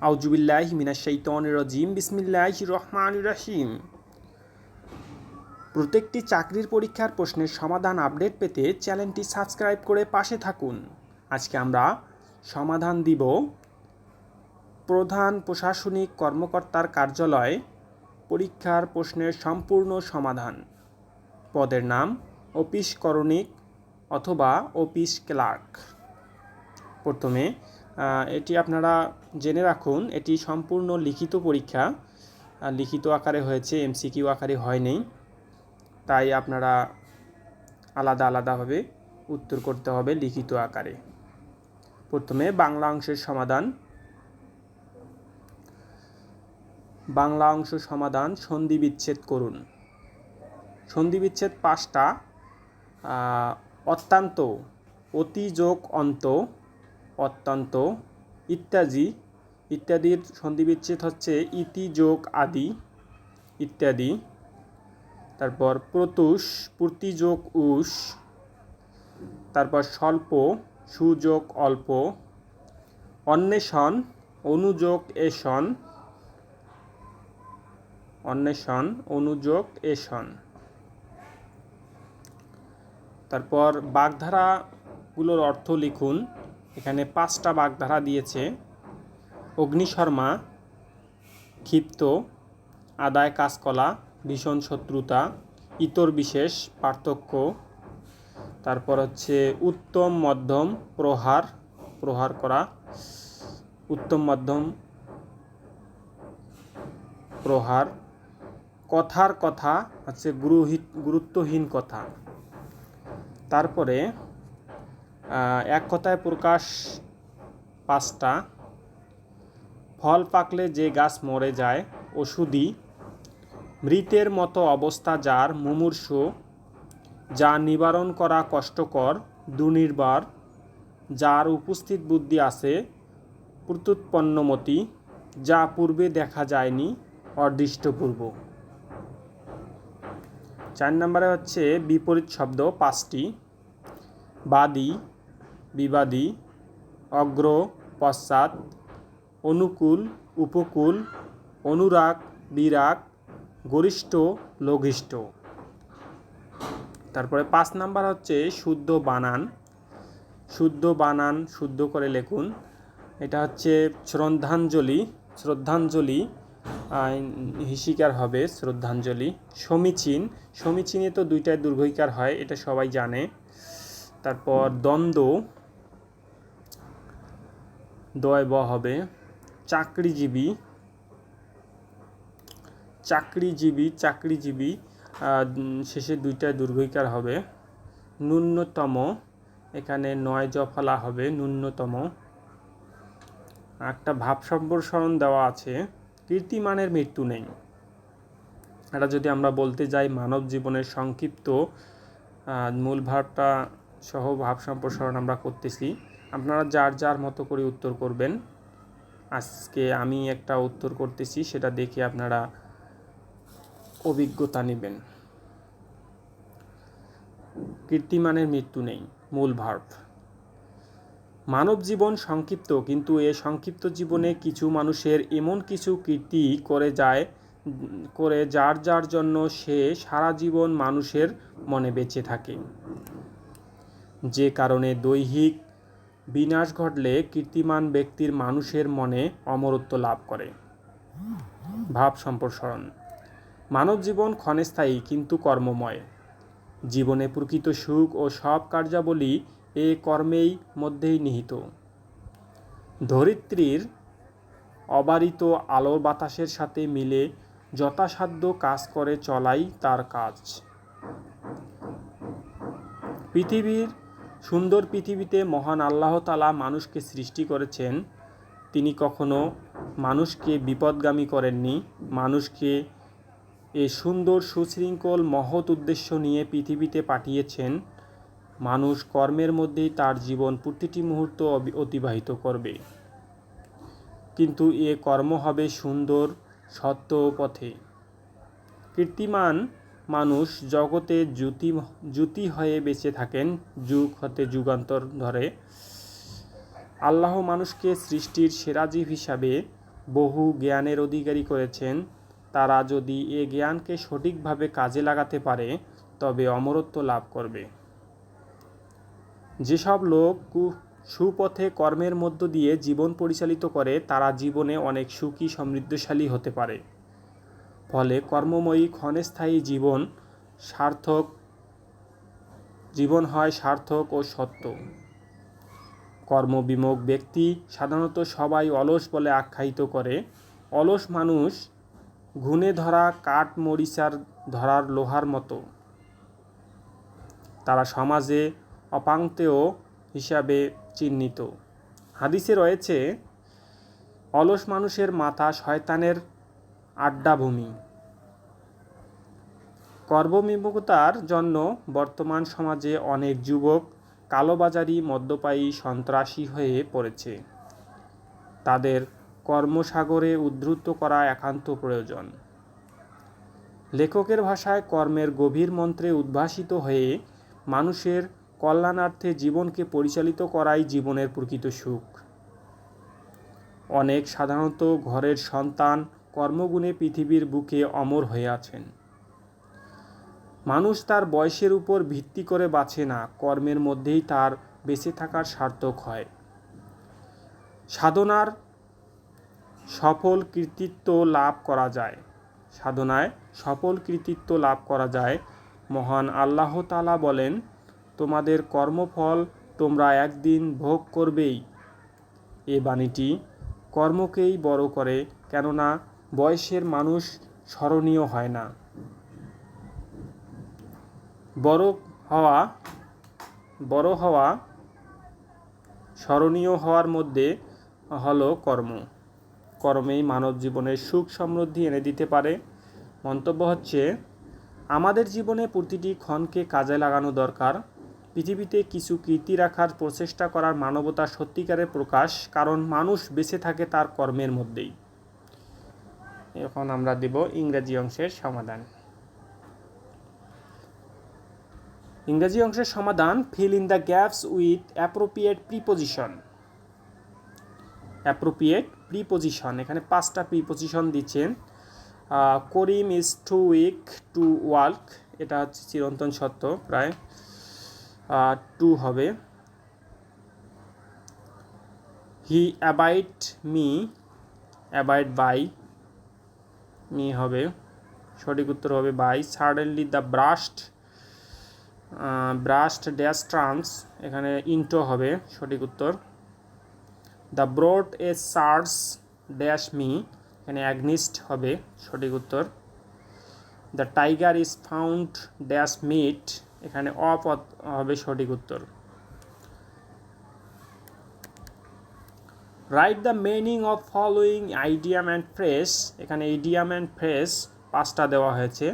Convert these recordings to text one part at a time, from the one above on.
আউযুবিল্লাহি মিনাশ শাইতানির রাজিম বিসমিল্লাহির রহমানির রহিম। প্রত্যেকটি চাকরির পরীক্ষার প্রশ্নের সমাধান আপডেট পেতে চ্যানেলটি সাবস্ক্রাইব করে পাশে থাকুন। আজকে আমরা সমাধান দিব প্রধান প্রশাসনিক কর্মকর্তার কার্যালয়ে পরীক্ষার প্রশ্নের সম্পূর্ণ সমাধান। পদের নাম অফিস করণিক অথবা অফিস ক্লার্ক। প্রথমে এটি আপনারা জেনে রাখুন, এটি সম্পূর্ণ লিখিত পরীক্ষা, লিখিত আকারে হয়েছে, এমসিকিউ আকারে হয়নি, তাই আপনারা আলাদা আলাদাভাবে উত্তর করতে হবে লিখিত আকারে। প্রথমে বাংলা অংশের সমাধান। বাংলা অংশ সমাধান, সন্ধি বিচ্ছেদ করুন। সন্ধি বিচ্ছেদ 5টা। অত্যন্ত, অতি যোগ অন্ত, অত্যন্ত, ইত্যাদি। ইত্যাদির সন্ধি বিচ্ছেদ হচ্ছে ইতি যোগ আদি, ইত্যাদি। তারপর প্রত্যুষ, প্রতি যোগ উষ। তারপর স্বল্প, সুযোগ অল্প। অন্বেষণ, অনুযোগ এষণ, অন্বেষণ, অনুযোগ এষণ। তারপর বাগধারাগুলোর অর্থ লিখুন। এখানে 5টা বাগধারা দিয়েছে। অগ্নিশর্মা, ক্ষিপ্ত, আদায় কাজকলা, ভীষণ শত্রুতা, ইতর বিশেষ, পার্থক্য। তারপর হচ্ছে উত্তম মধ্যম, প্রহার, প্রহার করা, উত্তম মধ্যম প্রহার। কথার কথা হচ্ছে গুরুত্বহীন কথা। তারপরে এক কথায় প্রকাশ 5টা। ফল পাকলে যে গাছ মরে যায়, ওষুধি। মৃতের মতো অবস্থা যার, মুমূর্ষু। যা নিবারণ করা কষ্টকর, দুর্নিবার। যার উপস্থিত বুদ্ধি আছে, প্রত্যুৎপন্নমতি। যা পূর্বে দেখা যায়নি, অদৃষ্টপূর্ব। 4 নম্বরে হচ্ছে বিপরীত শব্দ 5টি। বাদী, বিবাদী, অগ্র, পশ্চাৎ, অনুকূল, উপকূল, অনুরাগ, বিরাগ, গরিষ্ঠ, লঘিষ্ঠ। তারপরে 5 নাম্বার হচ্ছে শুদ্ধ বানান। শুদ্ধ বানান শুদ্ধ করে লিখুন। এটা হচ্ছে শ্রদ্ধাঞ্জলি, শ্রদ্ধাঞ্জলি হিসিকার হবে শ্রদ্ধাঞ্জলি। সমীচীন, সমীচীনে তো 2টাই দীর্ঘইকার হয়, এটা সবাই জানে। তারপর দ্বন্দ্ব, দয় ব হবে। চাকরিজীবী, চাকরিজীবী, চাকরিজীবী শেষে 2টাই দীর্ঘইকার হবে। ন্যূনতম, এখানে 9 জফলা হবে, ন্যূনতম। একটা ভাব সম্প্রসারণ দেওয়া আছে, কীর্তিমানের মৃত্যু নেই। এটা যদি আমরা বলতে যাই মানব জীবনের সংক্ষিপ্ত, মূল ভাবটা সহ ভাব সম্প্রসারণ আমরা করতেছি। আপনারা যার যার মতো করে উত্তর করবেন। আজকে আমি একটা উত্তর করতেছি, সেটা দেখে আপনারা অভিজ্ঞতা নেবেন। কীর্তিমানের মৃত্যু নেই, মূল ভার্ব। মানব জীবন সংক্ষিপ্ত, কিন্তু এ সংক্ষিপ্ত জীবনে কিছু মানুষের এমন কিছু কীর্তি করে যার যার জন্য সে সারা জীবন মানুষের মনে বেঁচে থাকে। যে কারণে দৈহিক বিনাশ ঘটলে কীর্তিমান ব্যক্তির মানুষের মনে অমরত্ব লাভ করে। ভাব সম্প্রসারণ। মানব জীবন ক্ষণস্থায়ী কিন্তু কর্মময়। জীবনে প্রকৃত সুখ ও সব কার্যাবলী এ কর্মেই মধ্যেই নিহিত। ধরিত্রীর অবারিত আলো বাতাসের সাথে মিলে যথাসাধ্য কাজ করে চলাই তার কাজ। পৃথিবীর সুন্দর পৃথিবীতে মহান আল্লাহ তাআলা মানুষকে সৃষ্টি করেছেন। তিনি কখনো মানুষকে বিপদগামী করেননি। মানুষকে এ সুন্দর সুশৃঙ্খল মহৎ উদ্দেশ্য নিয়ে পৃথিবীতে পাঠিয়েছেন। মানুষ কর্মের মধ্যেই তার জীবন প্রতিটি মুহূর্ত অতিবাহিত করবে, কিন্তু এ কর্ম হবে সুন্দর সত্য পথে। কীর্তিমান মানুষ জগতে জ্যোতি হয়ে বেঁচে থাকেন যুগ হতে যুগান্তর ধরে। আল্লাহ মানুষকে সৃষ্টির সেরা জীব হিসাবে বহু জ্ঞানের অধিকারী করেছেন, তারা যদি এ জ্ঞানকে সঠিকভাবে কাজে লাগাতে পারে তবে অমরত্ব লাভ করবে। যেসব লোক সুপথে কর্মের মধ্য দিয়ে জীবন পরিচালিত করে তারা জীবনে অনেক সুখী সমৃদ্ধশালী হতে পারে। ফলে কর্মময়ী ক্ষণস্থায়ী জীবন হয় সার্থক ও সত্য। কর্মবিমুখ ব্যক্তি সাধারণত সবাই অলস বলে আখ্যায়িত করে। অলস মানুষ ঘুণে ধরা কাঠ মরিচার ধরার লোহার মতো। তারা সমাজে অপাংক্তেয় হিসাবে চিহ্নিত। হাদিসে রয়েছে, অলস মানুষের মাথা শয়তানের আড্ডাভূমি। কর্মবিমুখতার জন্য বর্তমান সমাজে অনেক যুবক কালোবাজারি, মদ্যপায়ী, সন্ত্রাসী হয়ে পড়েছে। তাদের কর্মসাগরে উদ্ধৃত করা একান্ত প্রয়োজন। লেখকের ভাষায় কর্মের গভীর মন্ত্রে উদ্ভাসিত হয়ে মানুষের কল্যাণার্থে জীবনকে পরিচালিত করাই জীবনের প্রকৃত সুখ। অনেক সাধারণত ঘরের সন্তান কর্মগুণে পৃথিবীর বুকে অমর হয়ে আছেন। মানুষ তার বয়সের উপর ভিত্তি করে বাঁচে না, কর্মের মধ্যেই তার বেঁচে থাকার সার্থক হয়। সাধনায় সফল কৃতিত্ব লাভ করা যায়। মহান আল্লাহ তাআলা বলেন, তোমাদের কর্মফল তোমরা একদিন ভোগ করবেই। এ বাণীটি কর্মকেই বড় করে, কেননা বয়সের মানুষ স্মরণীয় হয় না। বড় হওয়া স্মরণীয় হওয়ার মধ্যে হলো কর্মেই মানব জীবনের সুখ সমৃদ্ধি এনে দিতে পারে। মন্তব্য হচ্ছে, আমাদের জীবনে প্রতিটি ক্ষণকে কাজে লাগানো দরকার। পৃথিবীতে কিছু কীর্তি রাখার প্রচেষ্টা করার মানবতার সত্যিকারের প্রকাশ, কারণ মানুষ বেঁচে থাকে তার কর্মের মধ্যেই। এখন আমরা দেব ইংরেজি অংশের সমাধান। ইংরেজি অংশের সমাধান, fill in the gaps with appropriate preposition. এখানে 5টা প্রিপোজিশন দিচ্ছেন। Karim is too weak to work, এটা হচ্ছে চিরন্তন সত্য, প্রায় টু হবে। হি অ্যাবাইড বাই মি হবে, সঠিক উত্তর হবে by. Suddenly the burst dash trance, এখানে ইন্টো হবে, সঠিক উত্তর। দ্য ব্রোড এ সার্স ড্যাশ মি, এখানে অ্যাগনিস্ট হবে, সঠিক উত্তর। The tiger is found dash meat, এখানে অফ হবে, সঠিক উত্তর। Write the meaning of following idiom and phrase, এখানে ইডিয়াম অ্যান্ড ফ্রেজ 5টা দেওয়া হয়েছে,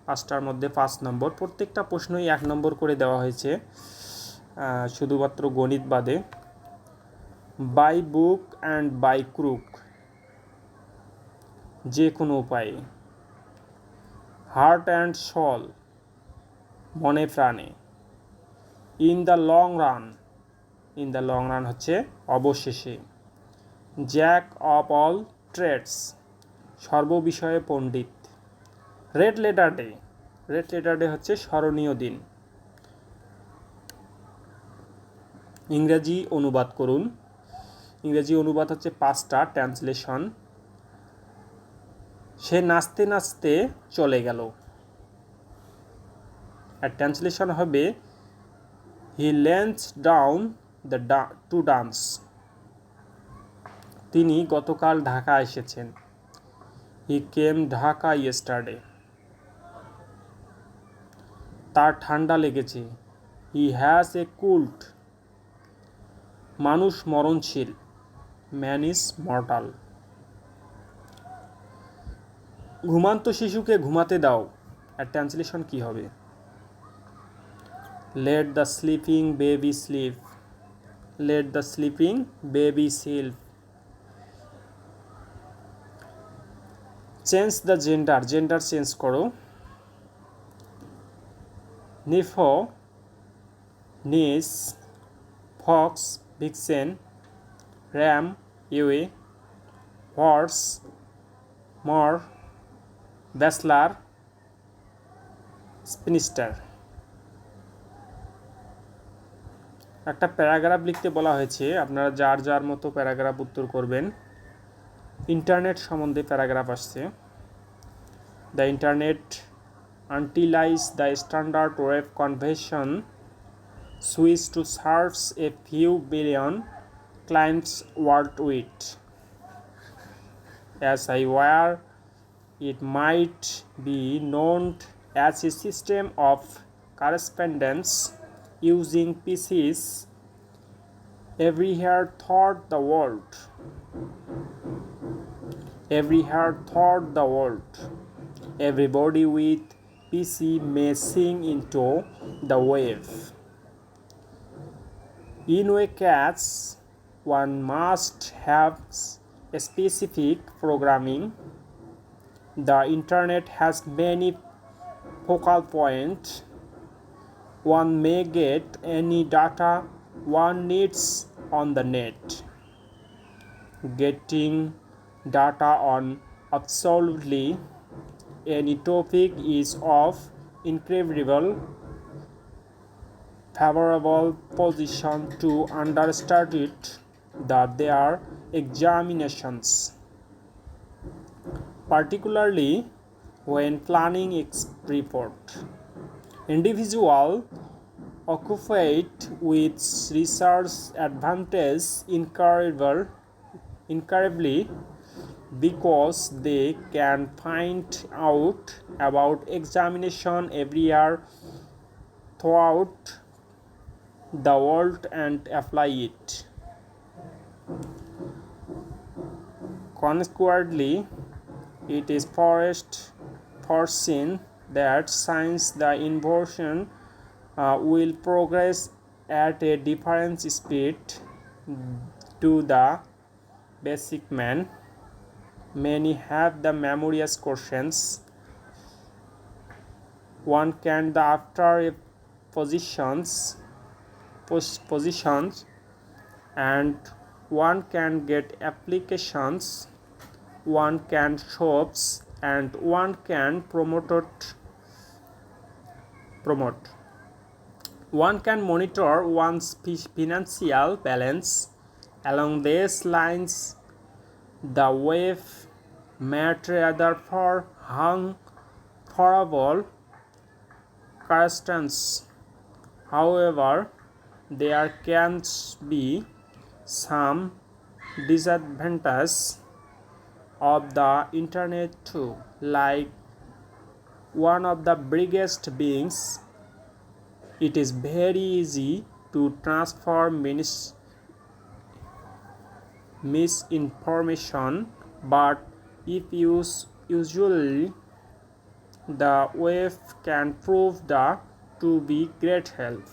5টার মধ্যে 5 নম্বর। প্রত্যেকটা প্রশ্নই 1 নম্বর করে দেওয়া হয়েছে, শুধুমাত্র গণিত বাদে। By hook and by crook, যে কোনো উপায়ে। হার্ট অ্যান্ড সোল, মনে প্রাণে। ইন দ্য লং রান হচ্ছে অবশেষে। জ্যাক অফ অল ট্রেডস, সর্ববিষয়ে পণ্ডিত। রেড লেটার ডে হচ্ছে স্মরণীয় দিন। ইংরেজি অনুবাদ করুন। ইংরেজি অনুবাদ হচ্ছে 5টা ট্রান্সলেশন। সে নাচতে নাচতে চলে গেল, আর ট্রান্সলেশন হবে হি লেন্স ডাউন টু ডান্স, তিনি গতকাল ঢাকা এসেছেন। হি কেম ঢাকা ইয়েস্টারডে, তার ঠান্ডা লেগেছে। হি হ্যাজ এ কোল্ড, মানুষ মরণশীল। Man is mortal. ঘুমান্ত শিশুকে ঘুমাতে দাও, আর ট্রান্সলেশন কি হবে? Let the sleeping baby slip, let the sleeping baby slip. Change the gender change করো। নিফো, নিস, Fox, Vixen, RAM, UA, horse, মর, ব্যাচলার, স্পিনিস্টার। একটা প্যারাগ্রাফ লিখতে বলা হয়েছে, আপনারা যার যার মতো প্যারাগ্রাফ উত্তর করবেন। ইন্টারনেট সম্বন্ধে প্যারাগ্রাফ আসছে। The internet utilizes the standard web convention switch to serve a few billion clients worldwide. As I were, it might be known as a system of correspondence using PCs everywhere throughout the world. Everybody with PC may sing into the wave. In a case, one must have a specific programming. The internet has many focal points. One may get any data one needs on the net. Getting data on absolutely any topic is of incredible favorable position to understand it, that their examinations, particularly when planning a report. Individual occupied with research advantage incredibly because they can find out about examination every year throughout the world and apply it. Consequently, it is foreseen that since the invention will progress at a different speed to the basic man, many have the memorious questions. One can after a positions and one can get applications, one can shops and one can promote. One can monitor one's financial balance. Along these lines, the wave might rather hung for all constants. However, there can be some disadvantages of the internet too, like one of the biggest being it is very easy to transfer misinformation, but if used usually, the web can prove to be great help.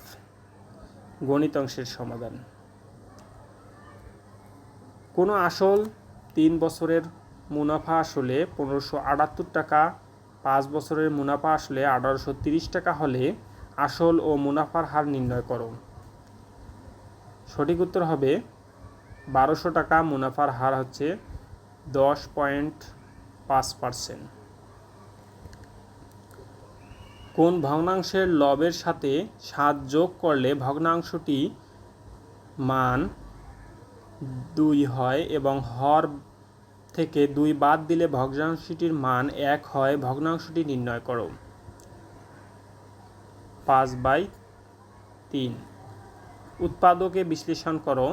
গণিত অংশের সমাধান। কোনো আসল 3 বছরের মুনাফা আসলে 1578 টাকা, 5 বছরের মুনাফা আসলে 1830 টাকা হলে আসল ও মুনাফার হার নির্ণয় করো। সঠিক উত্তর হবে 1200 টাকা, মুনাফার হার হচ্ছে 10.5%। কোন ভগ্নাংশের লবের সাথে 7 যোগ করলে ভগ্নাংশটি মান 2 হয় এবং হর থেকে 2 বাদ দিলে ভগ্নাংশটির মান 1 হয়, ভগ্নাংশটি নির্ণয় করো। 5/3। উৎপাদকে বিশ্লেষণ করো।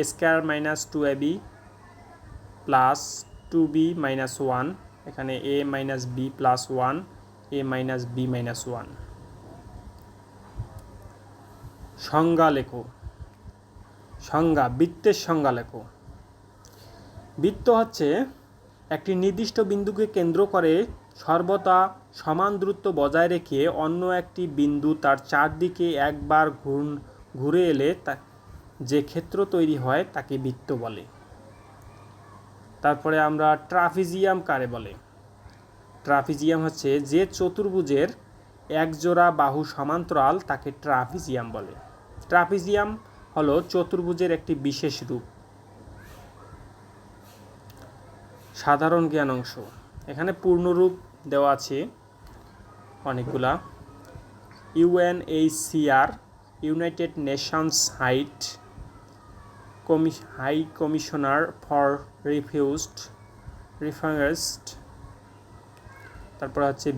a square minus 2ab plus 2b minus 1, এখানে a minus b plus 1, a minus b minus 1। সংজ্ঞা লেখো। সংজ্ঞা, বৃত্তের সংজ্ঞা লেখো। বৃত্ত হচ্ছে একটি নির্দিষ্ট বিন্দুকে কেন্দ্র করে সর্বদা সমান দূরত্ব বজায় রেখে অন্য একটি বিন্দু তার চারদিকে একবার ঘুরে এলে যে ক্ষেত্র তৈরি হয় তাকে বৃত্ত বলে। তারপরে আমরা ট্রাপিজিয়াম কারে বলে? ট্রাপিজিয়াম হচ্ছে যে চতুর্ভুজের একজোড়া বাহু সমান্তরাল তাকে ট্রাপিজিয়াম বলে। ট্রাপিজিয়াম হলো চতুর্ভুজের একটি বিশেষ রূপ। সাধারণ জ্ঞান অংশ, এখানে পূর্ণরূপ দেওয়া আছে অনেকগুলা। UNHCR, United Nations High Commissioner for refused, তারপর হচ্ছে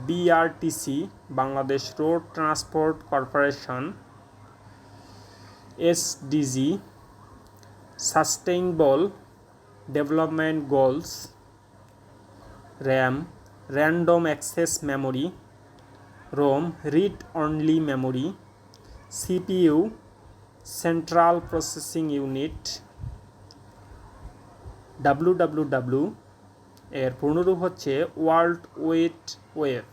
BRTC, Bangladesh road transport corporation, SDG, sustainable development goals, RAM, random access memory, ROM, read only memory, CPU, central processing unit, WWW এর পূর্ণরূপ হচ্ছে ওয়ার্ল্ড ওয়াইড ওয়েব।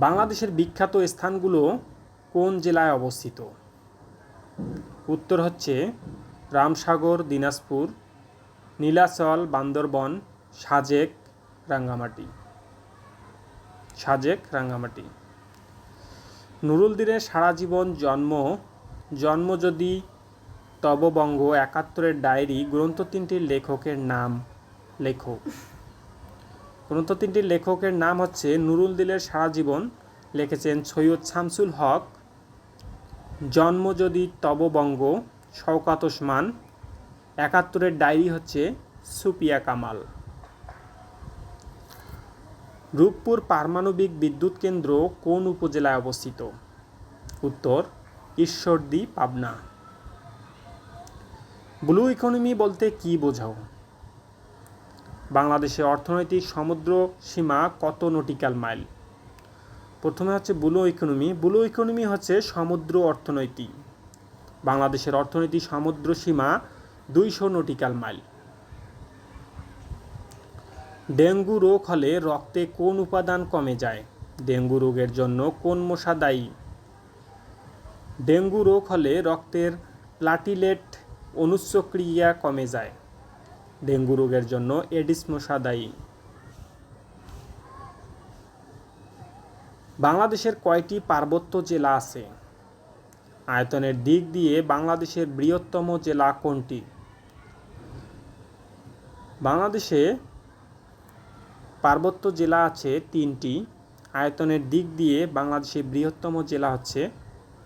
বাংলাদেশের বিখ্যাত স্থানগুলো কোন জেলায় অবস্থিত? উত্তর হচ্ছে রামসাগর দিনাজপুর, নীলাচল বান্দরবন, সাজেক রাঙ্গামাটি। নুরুল দ্বীনের সারা জীবন জন্ম যদি তব বঙ্গ, ৭১-এর ডায়েরি গ্রন্থ তিনটির লেখকের নাম লেখো। গ্রন্থ তিনটির লেখকের নাম হচ্ছে নুরুল দ্বীনের সারা জীবন লিখেছেন সৈয়দ শামসুল হক, জন্ম যদি তব বঙ্গ শওকাত ওসমান, ৭১-এর ডায়েরি হচ্ছে সুপিয়া কামাল। রূপপুর পারমাণবিক বিদ্যুৎ কেন্দ্র কোন উপজেলায় অবস্থিত? উত্তর ঈশ্বরদী, পাবনা। ব্লু ইকোনমি বলতে কি বোঝাও? বাংলাদেশের অর্থনৈতিক সমুদ্র সীমা কত নটিক্যাল মাইল? প্রথমে হচ্ছে ব্লু ইকোনমি হচ্ছে সমুদ্র অর্থনীতি। বাংলাদেশের অর্থনৈতিক সমুদ্র সীমা 200 নটিক্যাল মাইল। ডেঙ্গু রোগ হলে রক্তে কোন উপাদান কমে যায়? ডেঙ্গু রোগের জন্য কোন মশা দায়ী? ডেঙ্গু রোগ হলে রক্তের প্লাটিলেট অনুচ্চক্রিয়া কমে যায়। ডেঙ্গু রোগের জন্য এডিস মশা দায়ী। বাংলাদেশের কয়টি পার্বত্য জেলা আছে? আয়তনের দিক দিয়ে বাংলাদেশের বৃহত্তম জেলা কোনটি? বাংলাদেশে পার্বত্য জেলা আছে 3টি। আয়তনের দিক দিয়ে বাংলাদেশের বৃহত্তম জেলা হচ্ছে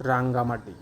রাঙ্গামাটি।